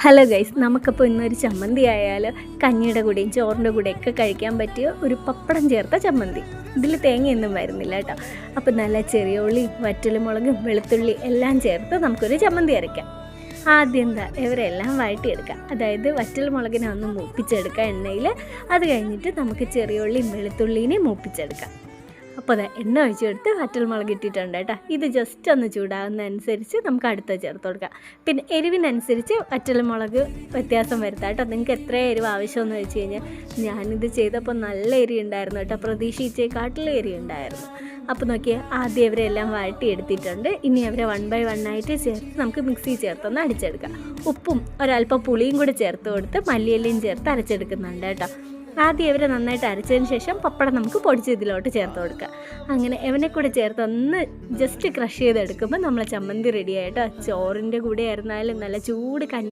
Hello guys, നമുക്കപ്പോൾ ഇന്നൊരു ചമ്മന്തി ആയാലും കഞ്ഞിയുടെ കൂടെയും ചോറിൻ്റെ കൂടെയൊക്കെ കഴിക്കാൻ പറ്റിയ ഒരു പപ്പടം ചേർത്ത ചമ്മന്തി. ഇതിൽ തേങ്ങയൊന്നും വരുന്നില്ല കേട്ടോ. അപ്പോൾ നല്ല ചെറിയ ഉള്ളിയും വറ്റൽമുളകും വെളുത്തുള്ളി എല്ലാം ചേർത്ത് നമുക്കൊരു ചമ്മന്തി അരയ്ക്കാം. ആദ്യം എന്താ ഇവരെല്ലാം വഴറ്റിയെടുക്കാം. അതായത് വറ്റൽമുളകിനെ ഒന്ന് മൂപ്പിച്ചെടുക്കാം എണ്ണയിൽ. അത് കഴിഞ്ഞിട്ട് നമുക്ക് ചെറിയ ഉള്ളിയും വെളുത്തുള്ളിനെ മൂപ്പിച്ചെടുക്കാം. അപ്പോൾ അതെ, എണ്ണ ഒഴിച്ചെടുത്ത് വറ്റൽമുളക് ഇട്ടിട്ടുണ്ട് കേട്ടോ. ഇത് ജസ്റ്റ് ഒന്ന് ചൂടാകുന്നതനുസരിച്ച് നമുക്ക് അടുത്ത ചേർത്ത് കൊടുക്കാം. പിന്നെ എരിവിനനുസരിച്ച് വറ്റൽമുളക് വ്യത്യാസം വരുത്താം കേട്ടോ. നിങ്ങൾക്ക് എത്ര എരിവ് ആവശ്യമെന്ന് വെച്ച് കഴിഞ്ഞാൽ ഞാനിത് ചെയ്തപ്പോൾ നല്ല എരി ഉണ്ടായിരുന്നു കേട്ടോ. പ്രതീക്ഷിച്ചേക്കാട്ടിലും എരി ഉണ്ടായിരുന്നു. അപ്പോൾ നോക്കിയാൽ ആദ്യം അവരെല്ലാം വഴറ്റിയെടുത്തിട്ടുണ്ട്. ഇനി അവരെ 1 by 1 ആയിട്ട് ചേർത്ത് നമുക്ക് മിക്സി ചേർത്തൊന്ന് അടിച്ചെടുക്കാം. ഉപ്പും ഒരല്പം പുളിയും കൂടി ചേർത്ത് കൊടുത്ത് മല്ലിയിലയും ചേർത്ത് അരച്ചെടുക്കുന്നുണ്ട് കേട്ടോ. ആദ്യം ഇവരെ നന്നായിട്ട് അരച്ചതിന് ശേഷം പപ്പടം നമുക്ക് പൊടിച്ച് ഇതിലോട്ട് ചേർത്ത് കൊടുക്കുക. അങ്ങനെ ഇവനെ കൂടെ ചേർത്ത് ഒന്ന് ജസ്റ്റ് ക്രഷ് ചെയ്തെടുക്കുമ്പോൾ നമ്മളെ ചമ്മന്തി റെഡി ആയിട്ടോ. ചോറിൻ്റെ കൂടെ ആയിരുന്നാലും നല്ല ചൂട്